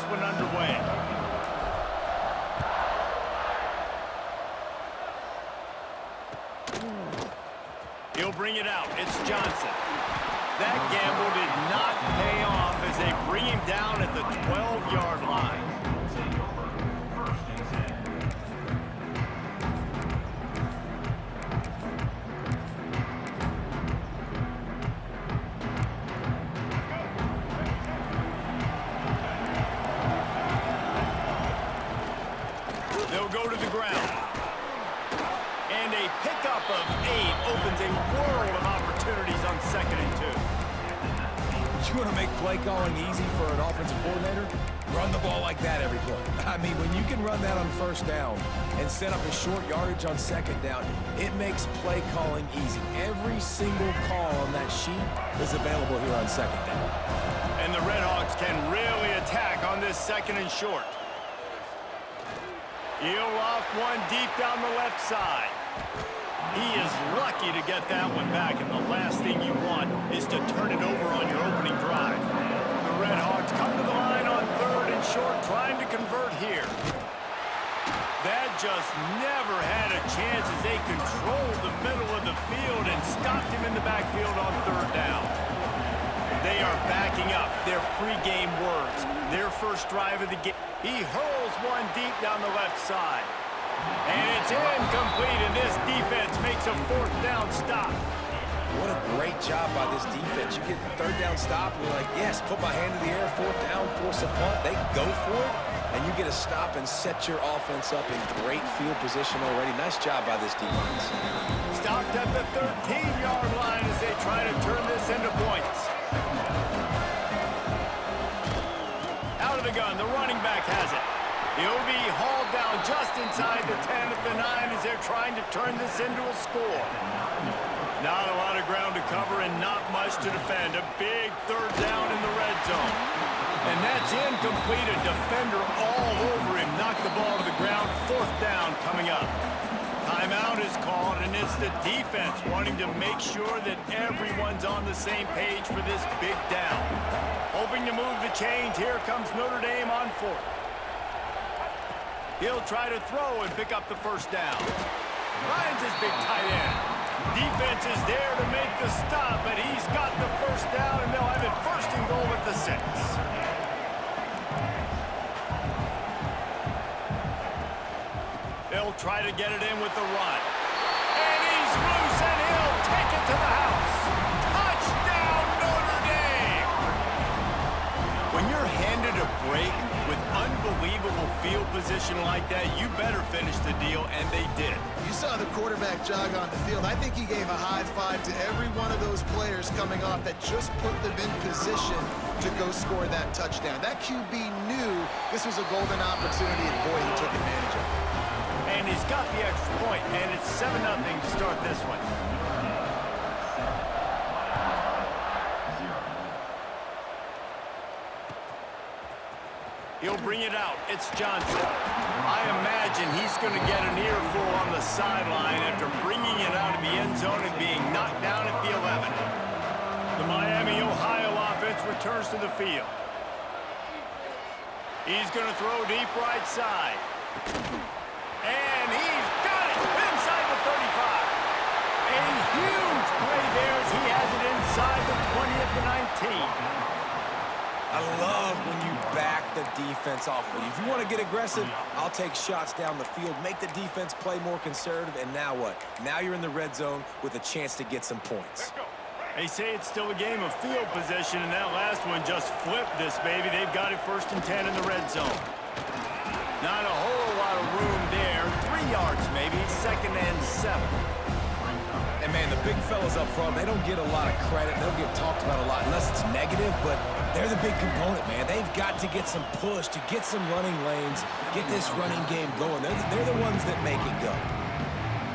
this one underway. He'll bring it out. It's Johnson. That gamble did not pay off as they bring him down at the 12-yard line. They'll go to the ground. And a pickup of 8 opens a world of opportunities on 2nd and 2. You want to make play calling easy for an offensive coordinator? Run the ball like that every play. I mean, when you can run that on 1st down and set up a short yardage on 2nd down, it makes play calling easy. Every single call on that sheet is available here on 2nd down. And the Redhawks can really attack on this 2nd and short. He'll loft one deep down the left side. He is lucky to get that one back, and the last thing you want is to turn it over on your opening drive. The Redhawks come to the line on 3rd and short, trying to convert here. That just never had a chance as they controlled the middle of the field and stopped him in the backfield on 3rd down. They are backing up their pregame words, their first drive of the game. He hurls one deep down the left side. And it's incomplete, and this defense makes a 4th down stop. What a great job by this defense. You get 3rd down stop, and you're like, yes, put my hand in the air, 4th down, force a punt. They go for it, and you get a stop and set your offense up in great field position already. Nice job by this defense. Stopped at the 13-yard line as they try to turn this into points. Out of the gun, the running back has it. He'll be hauled down just inside the 10 at the 9 as they're trying to turn this into a score. Not a lot of ground to cover and not much to defend. A big 3rd down in the red zone. And that's incomplete. A defender all over him. Knocked the ball to the ground. 4th down coming up. Timeout is called, and it's the defense wanting to make sure that everyone's on the same page for this big down. Hoping to move the chains. Here comes Notre Dame on 4th. He'll try to throw and pick up the 1st down. Finds his big tight end. Defense is there to make the stop, but he's got the 1st down, and they'll have it 1st and goal at the 6. They'll try to get it in with the run. And he's loose, and he'll take it to the house. Touchdown, Notre Dame! When you're handed a break with unbelievable field position like that, you better finish the deal, and they did. You saw the quarterback jog on the field. I think he gave a high five to every one of those players coming off that just put them in position to go score that touchdown. That QB knew this was a golden opportunity, and boy, he took advantage of it. And he's got the extra point, and it's 7-0 to start this one. He'll bring it out. It's Johnson. I imagine he's going to get an earful on the sideline after bringing it out of the end zone and being knocked down at the 11. The Miami, Ohio offense returns to the field. He's going to throw deep right side. And he's got it inside the 35. A huge play there as he has it inside the 20 at the 19. I love when you back the defense off. If you want to get aggressive, I'll take shots down the field, make the defense play more conservative, and now what? Now you're in the red zone with a chance to get some points. They say it's still a game of field position, and that last one just flipped this baby. They've got it 1st and 10 in the red zone. Not a whole lot of room there. 3 yards maybe, 2nd and 7. And, man, the big fellas up front, they don't get a lot of credit. They'll get talked about a lot unless it's negative, but they're the big component, man. They've got to get some push, to get some running lanes, get this running game going. They're the ones that make it go.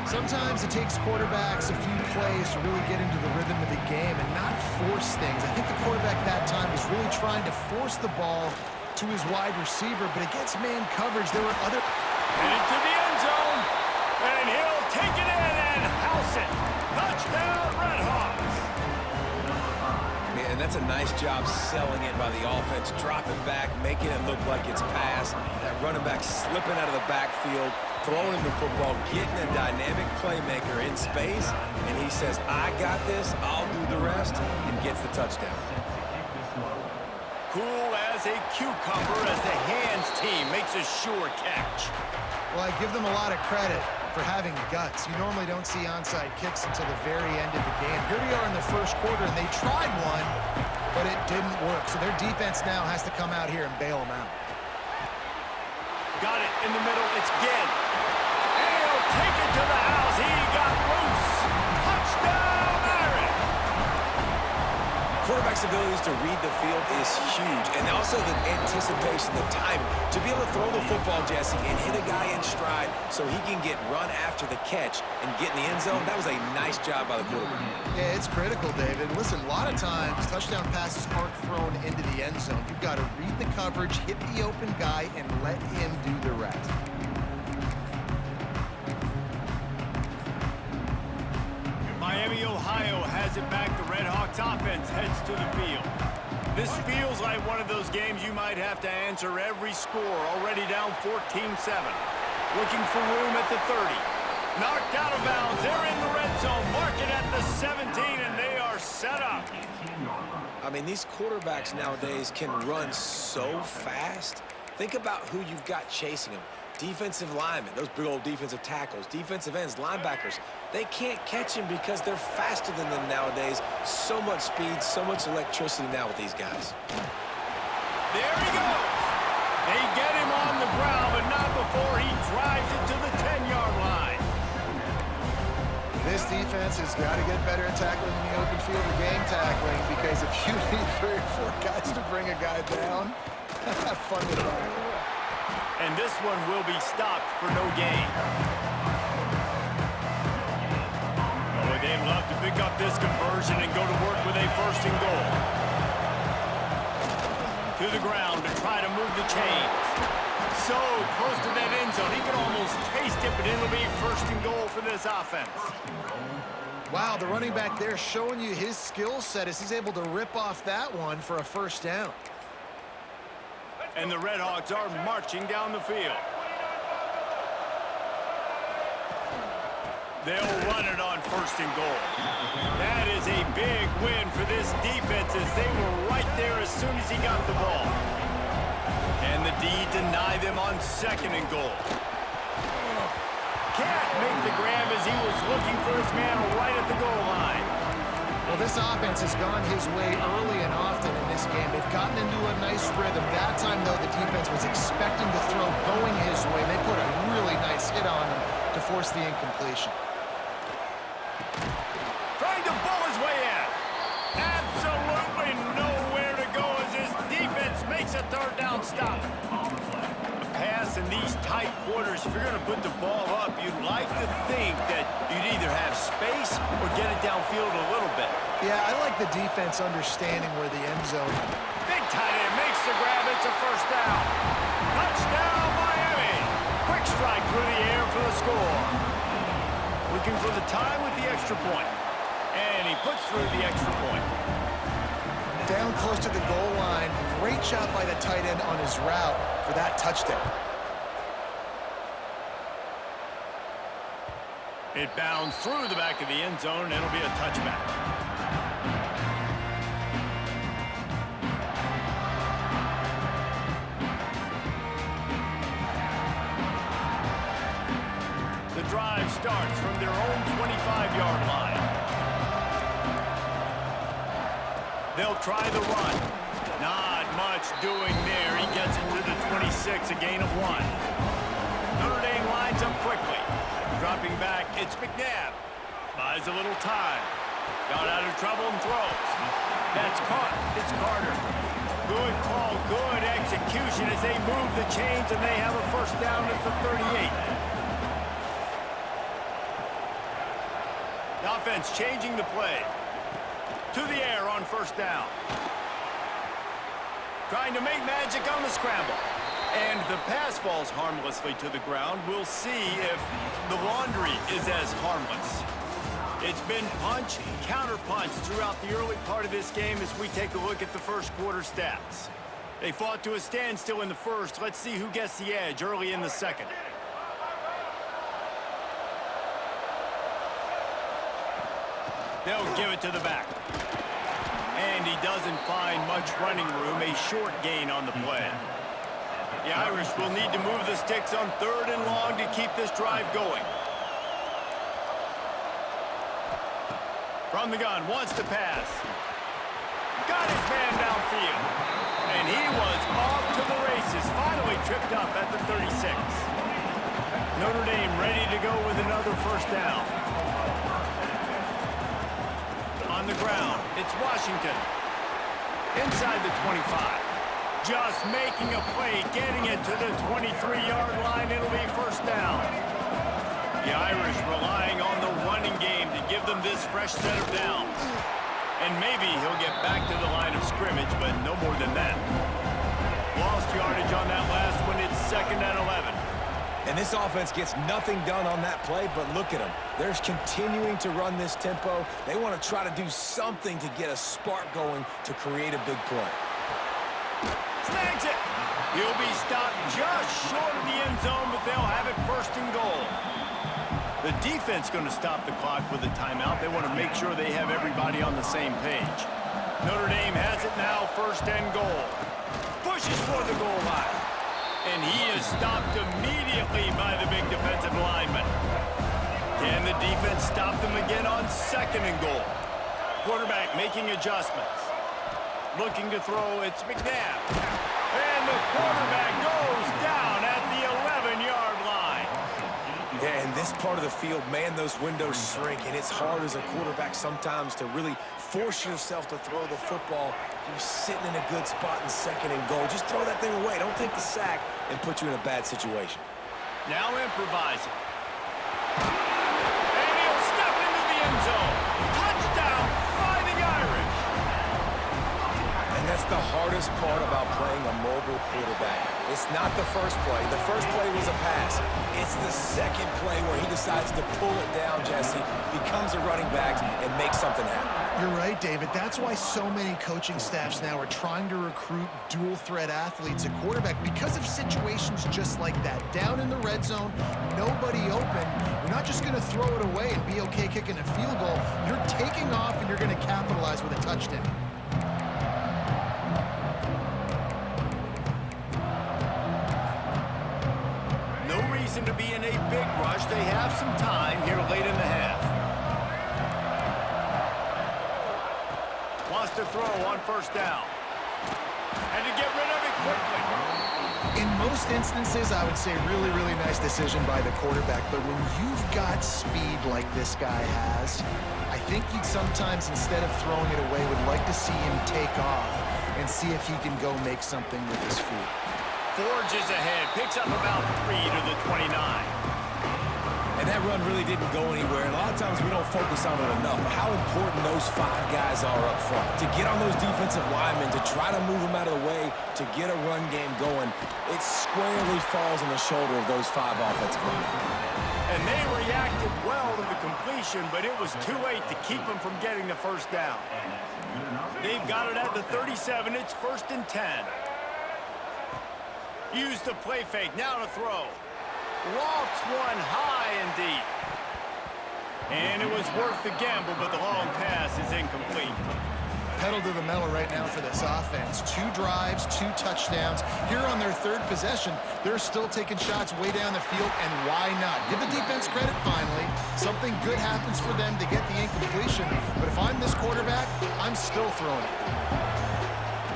Sometimes it takes quarterbacks a few plays to really get into the rhythm of the game and not force things. I think the quarterback that time was really trying to force the ball to his wide receiver, but against man coverage, there were other... And into the end zone, and he'll take it in and house it. Touchdown, Redhawks. And man, that's a nice job selling it by the offense, dropping back, making it look like it's pass. That running back slipping out of the backfield, throwing him the football, getting a dynamic playmaker in space, and he says, I got this, I'll do the rest, and gets the touchdown. Cool as a cucumber as the hands team makes a sure catch. Well, I give them a lot of credit for having guts. You normally don't see onside kicks until the very end of the game. Here we are in the first quarter, and they tried one, but it didn't work. So their defense now has to come out here and bail them out. Got it in the middle. It's Ginn. And he'll take it to the house. He got loose. Touchdown, Irish. Quarterback's abilities to read the field is huge, and also the anticipation, the timing. To be able to throw the football, Jesse, and hit a guy in stride so he can get run after the catch and get in the end zone, that was a nice job by the quarterback. Yeah, it's critical, David. Listen, a lot of times, touchdown passes aren't thrown into the end zone. You've got to read the coverage, hit the open guy, and let him do the rest. Miami, Ohio has it back. The Red Hawks offense heads to the field. This feels like one of those games you might have to answer every score. Already down 14-7. Looking for room at the 30. Knocked out of bounds. They're in the red zone. Marking at the 17, and they are set up. I mean, these quarterbacks nowadays can run so fast. Think about who you've got chasing them. Defensive linemen, those big old defensive tackles, defensive ends, linebackers. They can't catch him because they're faster than them nowadays. So much speed, so much electricity now with these guys. There he goes. They get him on the ground, but not before he drives it to the 10-yard line. This defense has got to get better at tackling in the open field or game tackling, because if you need 3 or 4 guys to bring a guy down, have fun with that. And this one will be stopped for no gain. Boy, they'd love to pick up this conversion and go to work with a 1st and goal. To the ground to try to move the chains. So close to that end zone. He can almost taste it, but it'll be 1st and goal for this offense. Wow, the running back there showing you his skill set as he's able to rip off that one for a 1st down. And the Red Hawks are marching down the field. They'll run it on 1st and goal. That is a big win for this defense as they were right there as soon as he got the ball. And the D deny them on 2nd and goal. Can't make the grab as he was looking for his man right at the goal line. Well, this offense has gone his way early and often in this game. They've gotten into a nice rhythm. That time, though, the defense was expecting the throw going his way. They put a really nice hit on him to force the incompletion. Trying to bull his way in. Absolutely nowhere to go as his defense makes a 3rd down stop. A pass in these tight quarters, if you're going to put the ball up, you'd like to think that you'd either have space or get it downfield a little bit. Yeah, I like the defense understanding where the end zone is. Big tight end makes the grab. It's a 1st down. Touchdown, Miami. Quick strike through the air for the score. Looking for the tie with the extra point. And he puts through the extra point. Down close to the goal line. Great job by the tight end on his route for that touchdown. It bounds through the back of the end zone, and it'll be a touchback. The drive starts from their own 25-yard line. They'll try the run. Not much doing there. He gets it to the 26, a gain of 1. Notre Dame lines up quickly. Dropping back, it's McNabb. Buys a little time. Got out of trouble and throws. That's caught. It's Carter. Good call, good execution as they move the chains, and they have a 1st down at the 38. The offense changing the play. To the air on 1st down. Trying to make magic on the scramble. And the pass falls harmlessly to the ground. We'll see if the laundry is as harmless. It's been punch, counter-punch throughout the early part of this game as we take a look at the first quarter stats. They fought to a standstill in the first. Let's see who gets the edge early in the second. They'll give it to the back. And he doesn't find much running room, a short gain on the play. The Irish will need to move the sticks on 3rd and long to keep this drive going. From the gun, wants to pass. Got his man downfield. And he was off to the races, finally tripped up at the 36. Notre Dame ready to go with another first down. On the ground, it's Washington. Inside the 25. Just making a play, getting it to the 23-yard line. It'll be first down. The Irish relying on the running game to give them this fresh set of downs. And maybe he'll get back to the line of scrimmage, but no more than that. Lost yardage on that last one. It's 2nd and 11. And this offense gets nothing done on that play, but look at them. They're continuing to run this tempo. They want to try to do something to get a spark going to create a big play. Snags it. He'll be stopped just short of the end zone, but they'll have it 1st and goal. The defense going to stop the clock with a timeout. They want to make sure they have everybody on the same page. Notre Dame has it now, 1st and goal. Pushes for the goal line. And he is stopped immediately by the big defensive lineman. Can the defense stop them again on 2nd and goal? Quarterback making adjustments. Looking to throw, it's McNabb. And the quarterback goes down at the 11-yard line. Yeah, in this part of the field, man, those windows shrink, and it's hard as a quarterback sometimes to really force yourself to throw the football. You're sitting in a good spot in 2nd and goal. Just throw that thing away. Don't take the sack and put you in a bad situation. Now improvising. And he'll step into the end zone. Touchdown, Fighting Irish. And that's the hardest part about playing a mobile quarterback. It's not the first play. The first play was a pass. It's the second play where he decides to pull it down, Jesse, becomes a running back, and makes something happen. You're right, David. That's why so many coaching staffs now are trying to recruit dual-threat athletes at quarterback because of situations just like that. Down in the red zone, nobody open. You're not just going to throw it away and be okay kicking a field goal. You're taking off, and you're going to capitalize with a touchdown. No reason to be in a big rush. They have some time here late in the half. Wants to throw on 1st down. And to get rid of it quickly. In most instances, I would say really, really nice decision by the quarterback. But when you've got speed like this guy has, I think you'd sometimes, instead of throwing it away, would like to see him take off and see if he can go make something with his feet. Forges ahead, picks up about 3 to the 29. And that run really didn't go anywhere. And a lot of times we don't focus on it enough. How important those 5 guys are up front. To get on those defensive linemen, to try to move them out of the way, to get a run game going, it squarely falls on the shoulder of those 5 offensive linemen. And they reacted well to the completion, but it was too late to keep them from getting the 1st down. They've got it at the 37. It's 1st and 10. Use the play fake, now to throw. Lofts one high and deep. And it was worth the gamble, but the long pass is incomplete. Pedal to the metal right now for this offense. 2 drives, 2 touchdowns. Here on their 3rd possession, they're still taking shots way down the field, and why not? Give the defense credit finally. Something good happens for them to get the incompletion, but if I'm this quarterback, I'm still throwing it.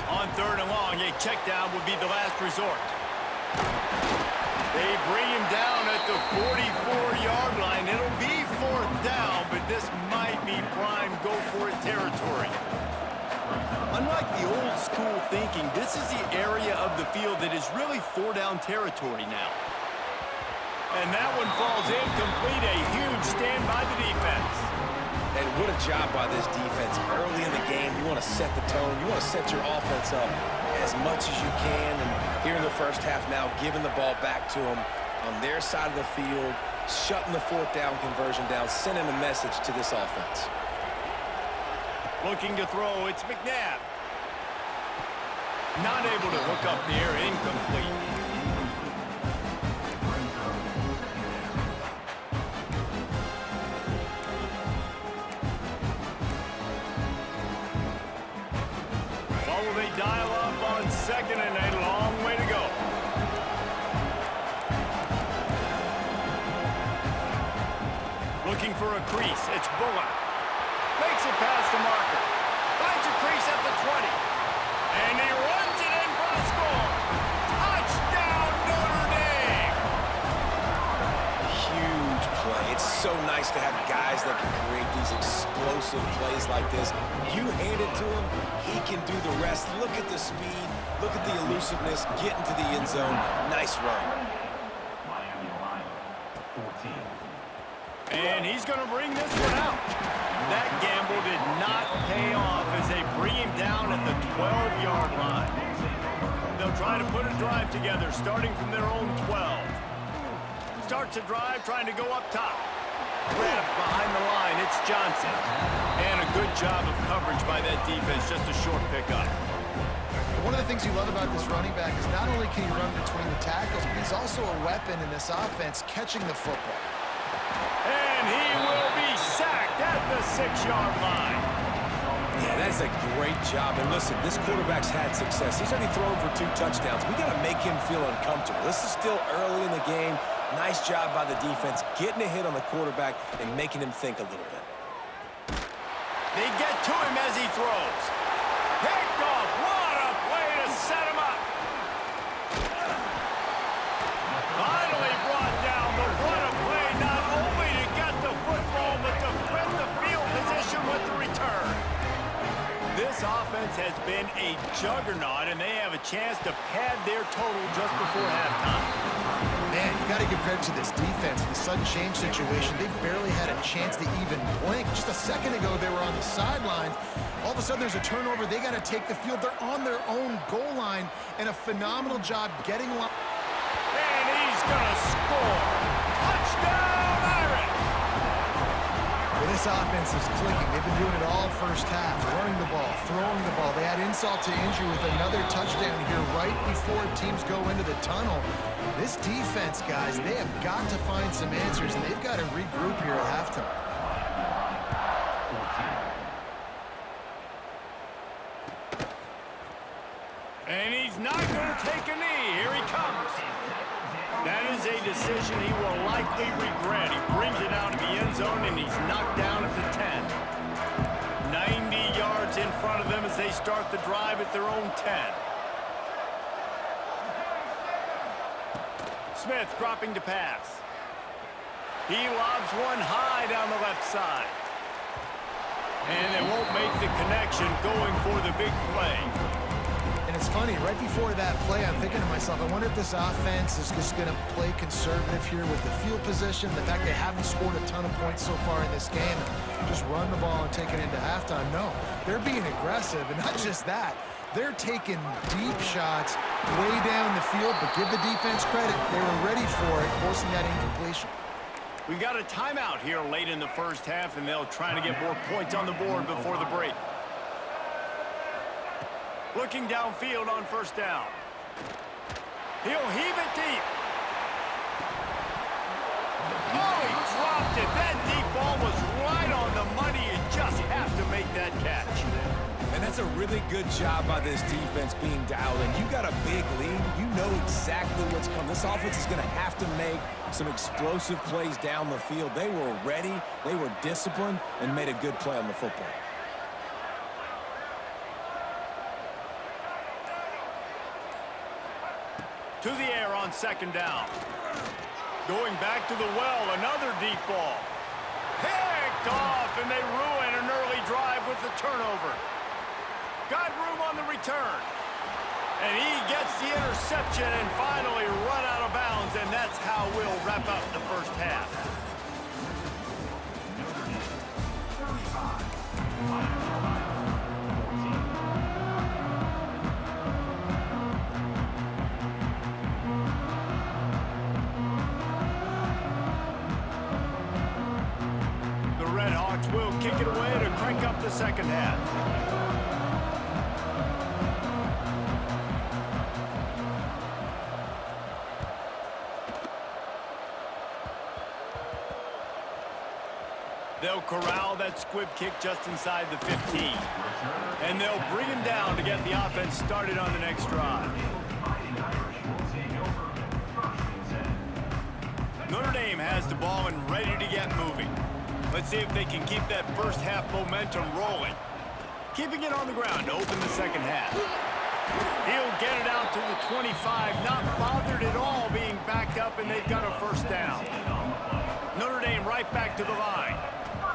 On 3rd and long, a check down would be the last resort. They bring him down at the 44-yard line. It'll be 4th down, but this might be prime go-for-it territory. Unlike the old school thinking, this is the area of the field that is really 4-down territory now. And that one falls incomplete. A huge stand by the defense. And what a job by this defense. Early in the game, you want to set the tone. You want to set your offense up as much as you can. And here in the first half now, giving the ball back to them on their side of the field, shutting the fourth down conversion down, sending a message to this offense. Looking to throw, it's McNabb. Not able to hook up there, incomplete. Well, will they dial up on second and a long way to go? Looking for a crease, it's Bullock. Makes it past the marker. Finds a crease at the 20. And he runs it in for the score. Touchdown, Notre Dame! Huge play. It's so nice to have guys that can create these explosive plays like this. You hand it to him, he can do the rest. Look at the speed. Look at the elusiveness. Get into the end zone. Nice run. And he's going to bring this one out. That gamble did not pay off as they bring him down at the 12-yard line. They'll try to put a drive together, starting from their own 12. Starts a drive, trying to go up top. Wrapped behind the line, it's Johnson. And a good job of coverage by that defense, just a short pickup. One of the things you love about this running back is not only can he run between the tackles, but he's also a weapon in this offense, catching the football. And he will be sacked at the 6-yard line. Yeah, that's a great job. And listen, this quarterback's had success. He's already thrown for 2 touchdowns. We got to make him feel uncomfortable. This is still early in the game. Nice job by the defense, getting a hit on the quarterback and making him think a little bit. They get to him as he throws. Picked off. What a play to set him up. Finally brought down, but what a play, not only to get the football, but to flip the field position with the return. This offense has been a juggernaut, and they have a chance to pad their total just before halftime. Man, you got to give credit to this defense. The sudden change situation, they've barely had a chance to even blink. Just a second ago, they were on the sideline. All of a sudden, there's a turnover. They got to take the field. They're on their own goal line, and a phenomenal job getting line. And he's going to score. Touchdown, Irish! Well, this offense is clicking. They've been doing it all first half, running the ball, throwing the ball. They had insult to injury with another touchdown here right before teams go into the tunnel. This defense, guys, they have got to find some answers, and they've got to regroup here at halftime. And he's not going to take a knee. Here he comes. That is a decision he will likely regret. He brings it out of the end zone, and he's knocked down at the 10. 90 yards in front of them as they start the drive at their own 10. Smith dropping to pass. He lobs one high down the left side. And they won't make the connection going for the big play. And it's funny, right before that play, I'm thinking to myself, I wonder if this offense is just going to play conservative here with the field position, the fact they haven't scored a ton of points so far in this game, and just run the ball and take it into halftime. No, they're being aggressive, and not just that. They're taking deep shots way down the field, but give the defense credit. They were ready for it, forcing that incompletion. We got a timeout here late in the first half, and they'll try to get more points on the board before the break. Looking downfield on first down. He'll heave it deep. Oh, he dropped it. That deep ball was right on the money. You just have to make that catch. And that's a really good job by this defense being dialed in. You got a big lead. You know exactly what's coming. This offense is going to have to make some explosive plays down the field. They were ready, they were disciplined, and made a good play on the football. To the air on second down. Going back to the well, another deep ball. Picked off, and they ruin an early drive with the turnover. Got room on the return. And he gets the interception and finally run out of bounds, and that's how we'll wrap up the first half. the second half. They'll corral that squib kick just inside the 15. And they'll bring him down to get the offense started on the next drive. Notre Dame has the ball and ready to get moving. Let's see if they can keep that first half momentum rolling. Keeping it on the ground to open the second half. He'll get it out to the 25, not bothered at all being backed up, and they've got a first down. Notre Dame right back to the line.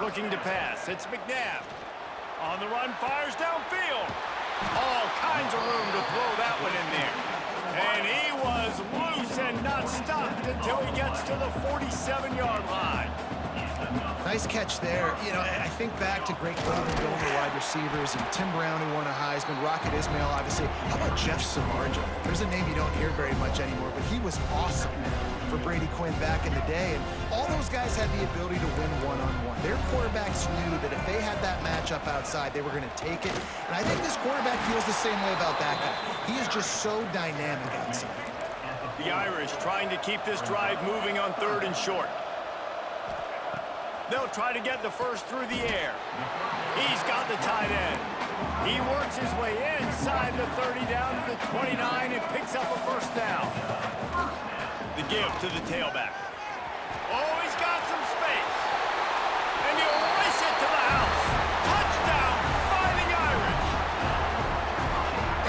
Looking to pass. It's McNabb. On the run, fires downfield. All kinds of room to throw that one in there. And he was loose and not stopped until he gets to the 47-yard line. Nice catch there. You know, I think back to Greg Golden going to wide receivers and Tim Brown, who won a Heisman, Rocket Ismail, obviously. How about Jeff Samardzija? There's a name you don't hear very much anymore, but he was awesome for Brady Quinn back in the day. And all those guys had the ability to win one-on-one. Their quarterbacks knew that if they had that matchup outside, they were going to take it. And I think this quarterback feels the same way about that guy. He is just so dynamic outside. The Irish trying to keep this drive moving on 3rd and short. They'll try to get the first through the air. He's got the tight end. He works his way inside the 30 down to the 29 and picks up a first down. The give to the tailback. Oh, he's got some space. And he'll race it to the house. Touchdown, Fighting Irish.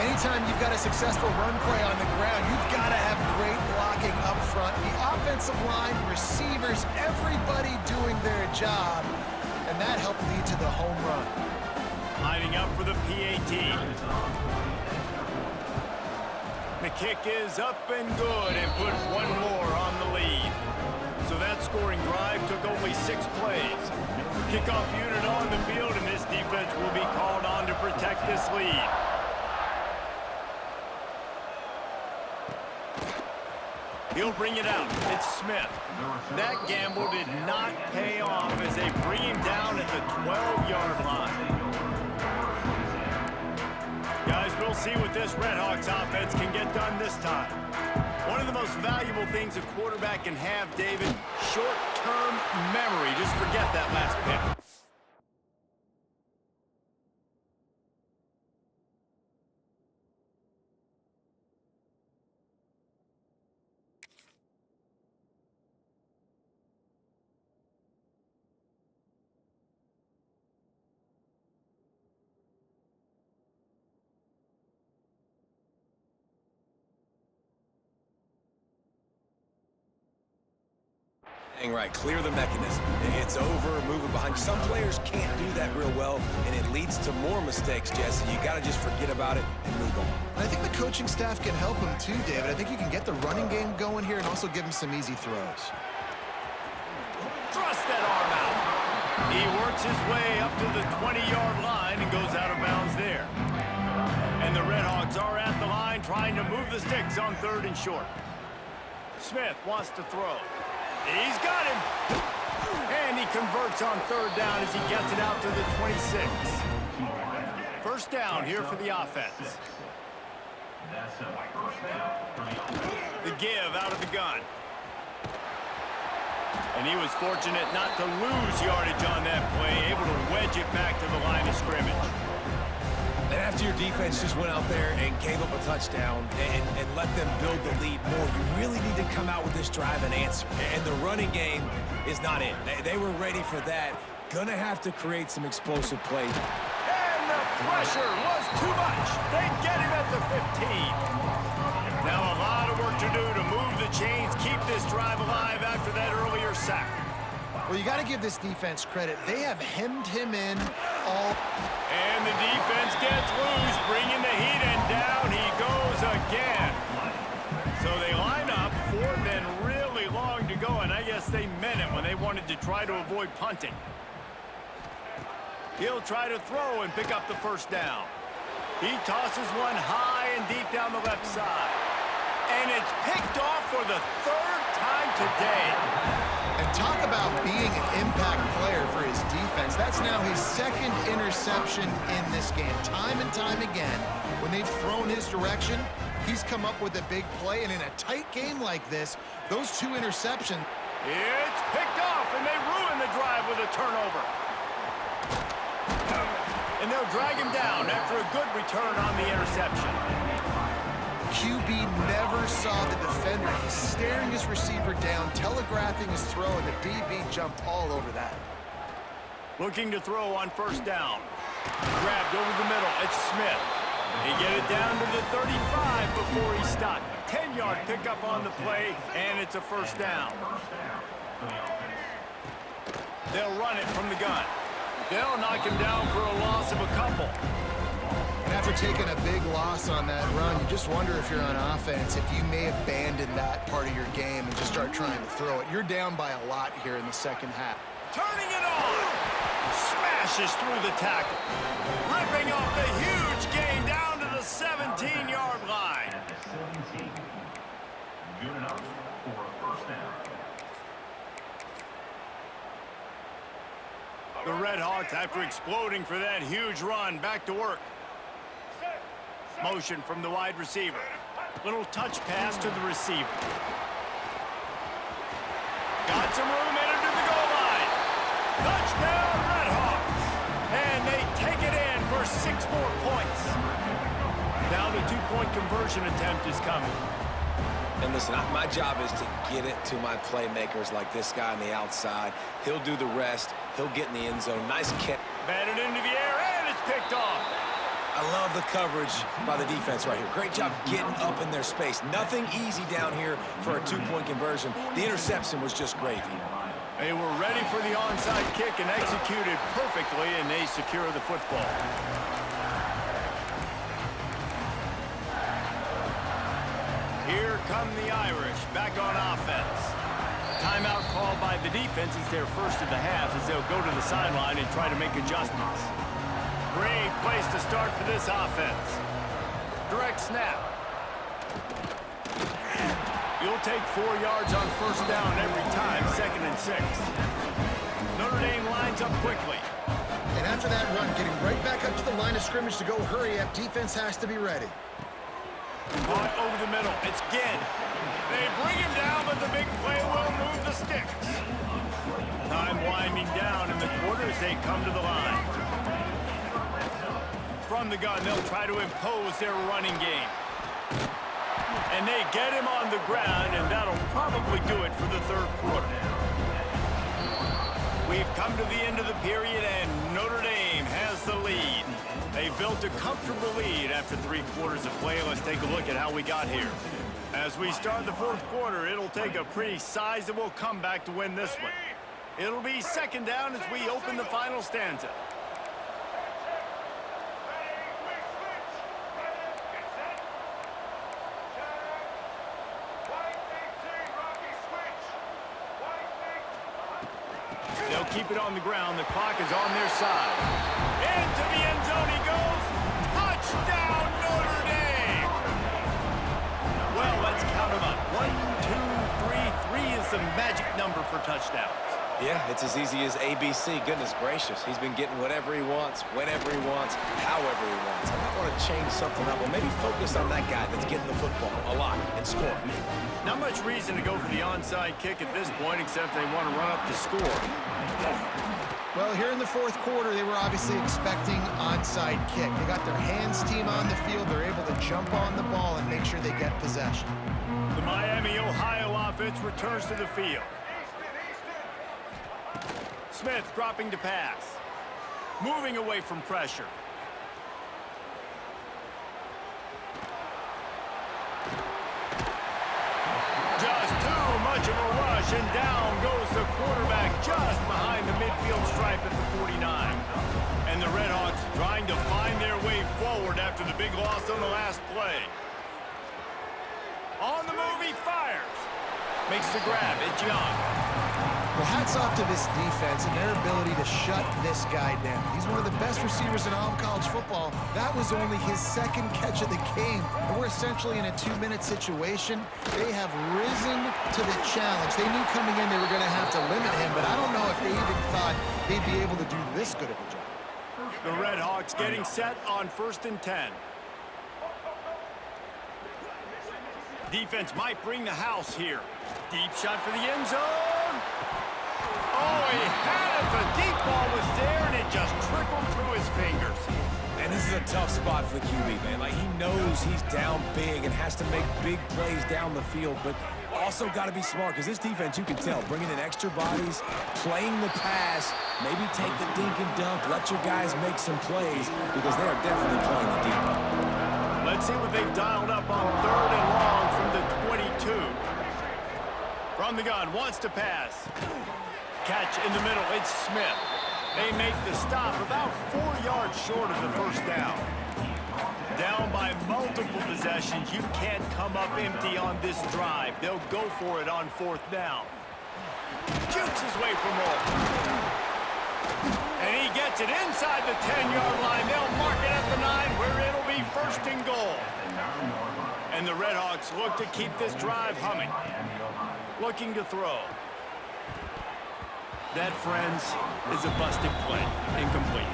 Anytime you've got a successful run play on the ground, you've got to have great blocking up front. The offensive line, receivers, everybody doing their job. And that helped lead to the home run. Lining up for the PAT. The kick is up and good and put one more on the lead. So that scoring drive took only 6 plays. Kickoff unit on the field, and this defense will be called on to protect this lead. He'll bring it out. It's Smith. That gamble did not pay off as they bring him down at the 12-yard line. Guys, we'll see what this Redhawks offense can get done this time. One of the most valuable things a quarterback can have, David, short-term memory. Just forget that last pick. Right, clear the mechanism. It's over, move it behind. Some players can't do that real well, and it leads to more mistakes, Jesse. You got to just forget about it and move on. I think the coaching staff can help him too, David. I think you can get the running game going here and also give him some easy throws. Thrust that arm out. He works his way up to the 20-yard line and goes out of bounds there. And the Redhawks are at the line trying to move the sticks on 3rd and short. Smith wants to throw. He's got him. And he converts on 3rd down as he gets it out to the 26. First down here for the offense. The give out of the gun. And he was fortunate not to lose yardage on that play, able to wedge it back to the line of scrimmage. And after your defense just went out there and gave up a touchdown and let them build the lead more, you really need to come out with this drive and answer. And the running game is not in. They were ready for that. Gonna have to create some explosive plays. And the pressure was too much. They get him at the 15. Now a lot of work to do to move the chains, keep this drive alive after that earlier sack. Well, you got to give this defense credit. They have hemmed him in all. And the defense gets loose, bringing the heat, and down he goes again. So they line up, 4th and really long to go, and I guess they meant it when they wanted to try to avoid punting. He'll try to throw and pick up the first down. He tosses one high and deep down the left side. And it's picked off for the 3rd time today. And talk about being an impact player for his defense. That's now his second interception in this game. Time and time again, when they've thrown his direction, he's come up with a big play. And in a tight game like this, those two interceptions. It's picked off, and they ruin the drive with a turnover. And they'll drag him down after a good return on the interception. QB never saw the defender. He's staring his receiver down, telegraphing his throw, and the DB jumped all over that. Looking to throw on first down. Grabbed over the middle. It's Smith. He get it down to the 35 before he stopped. 10-yard pickup on the play, and it's a first down. They'll run it from the gun. They'll knock him down for a loss of a couple. And after taking a big loss on that run, you just wonder if you're on offense, if you may abandon that part of your game and just start trying to throw it. You're down by a lot here in the second half. Turning it on. Smashes through the tackle. Ripping off the huge gain down to the 17-yard line. 17. Good enough for a first down. The Red Hawks, after exploding for that huge run, back to work. Motion from the wide receiver. Little touch pass to the receiver. Got some room, entered to the goal line. Touchdown, Red Hawks. And they take it in for 6 more points. Now the 2-point conversion attempt is coming. And listen, my job is to get it to my playmakers like this guy on the outside. He'll do the rest. He'll get in the end zone. Nice catch. Batted into the air, and it's picked off. I love the coverage by the defense right here. Great job getting up in their space. Nothing easy down here for a 2-point conversion. The interception was just gravy. They were ready for the onside kick and executed perfectly, and they secure the football. Here come the Irish, back on offense. Timeout called by the defense. It's their first of the half as they'll go to the sideline and try to make adjustments. Great place to start for this offense. Direct snap. You'll take 4 yards on first down every time, 2nd and 6. Notre Dame lines up quickly. And after that run, getting right back up to the line of scrimmage to go hurry up, defense has to be ready. Caught over the middle. It's Ginn. They bring him down, but the big play will move the sticks. Time winding down in the quarter as they come to the line. From the gun, they'll try to impose their running game. And they get him on the ground, and that'll probably do it for the 3rd quarter. We've come to the end of the period, and Notre Dame has the lead. They built a comfortable lead after 3 quarters of play. Let's take a look at how we got here. As we start the 4th quarter, it'll take a pretty sizable comeback to win this one. It'll be 2nd down as we open the final stanza. They'll keep it on the ground. The clock is on their side. Into the end zone he goes. Touchdown, Notre Dame! Well, let's count them up. 1, 2, 3. 3 is the magic number for touchdowns. Yeah, it's as easy as ABC. Goodness gracious. He's been getting whatever he wants, whenever he wants, however he wants. I might want to change something up, or maybe focus on that guy that's getting the football a lot and scoring. Not much reason to go for the onside kick at this point, except they want to run up the score. Well, here in the 4th quarter, they were obviously expecting onside kick. They got their hands team on the field. They're able to jump on the ball and make sure they get possession. The Miami, Ohio offense returns to the field. Smith dropping to pass. Moving away from pressure. Just too much of a rush, and down goes the quarterback just behind the midfield stripe at the 49. And the Red Hawks trying to find their way forward after the big loss on the last play. On the move, he fires. Makes the grab. It's Young. Well, hats off to this defense and their ability to shut this guy down. He's one of the best receivers in all of college football. That was only his second catch of the game, and we're essentially in a 2-minute situation. They have risen to the challenge. They knew coming in they were going to have to limit him, but I don't know if they even thought he'd be able to do this good of a job. The Red Hawks getting set on 1st and 10. Defense might bring the house here. Deep shot for the end zone. Oh, he had it. The deep ball was there, and it just trickled through his fingers. And this is a tough spot for the QB, man. Like, he knows he's down big and has to make big plays down the field, but also got to be smart because this defense, you can tell, bringing in extra bodies, playing the pass, maybe take the dink and dunk, let your guys make some plays because they are definitely playing the deep ball. Let's see what they've dialed up on 3rd and long from the 22. From the gun, wants to pass. Catch in the middle, it's Smith. They make the stop about 4 yards short of the first down. Down by multiple possessions, you can't come up empty on this drive. They'll go for it on 4th down. Jukes his way for more. And he gets it inside the 10-yard line. They'll mark it at the 9 where it'll be 1st and goal. And the Red Hawks look to keep this drive humming. Looking to throw. That, friends, is a busted play. Incomplete.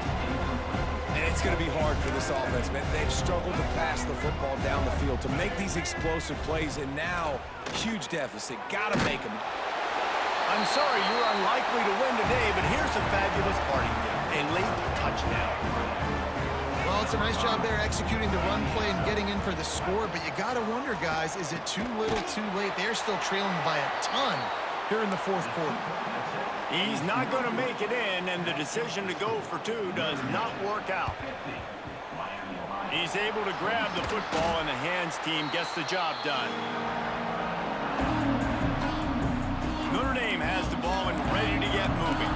And it's going to be hard for this offense, man. They've struggled to pass the football down the field to make these explosive plays, and now, huge deficit. Got to make them. I'm sorry you're unlikely to win today, but here's a fabulous parting gift. A late touchdown. Well, it's a nice job there executing the run play and getting in for the score, but you got to wonder, guys, is it too little too late? They're still trailing by a ton here in the 4th quarter. He's not going to make it in, and the decision to go for 2 does not work out. He's able to grab the football, and the hands team gets the job done. Notre Dame has the ball and ready to get moving.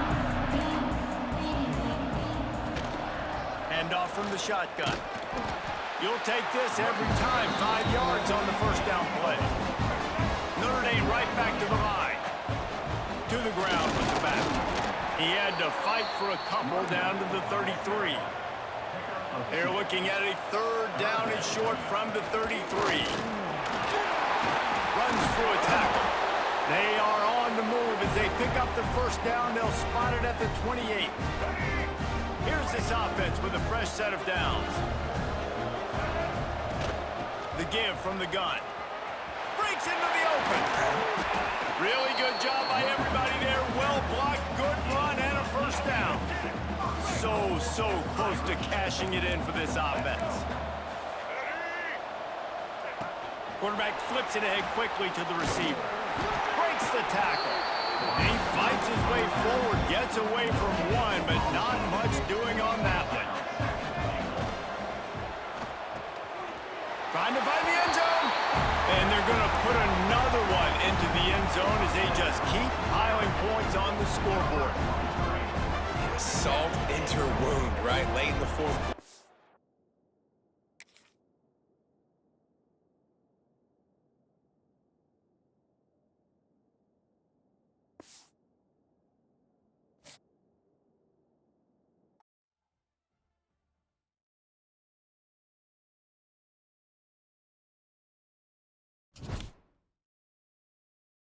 Handoff from the shotgun. You'll take this every time. 5 yards on the 1st down play. Notre Dame right back to the line. To the ground with the back. He had to fight for a couple down to the 33. They're looking at a 3rd down and short from the 33. Runs through a tackle. They are on the move as they pick up the 1st down. They'll spot it at the 28. Here's this offense with a fresh set of downs. The give from the gun. Breaks into the open. Really good job by everybody there. Well blocked, good run, and a 1st down. So close to cashing it in for this offense. Quarterback flips it ahead quickly to the receiver. Breaks the tackle. And he fights his way forward, gets away from 1, but not much doing on that one. Trying to find the end zone. And they're going to put another one into the end zone as they just keep piling points on the scoreboard. Salt into her wound, right? Late in the 4th quarter.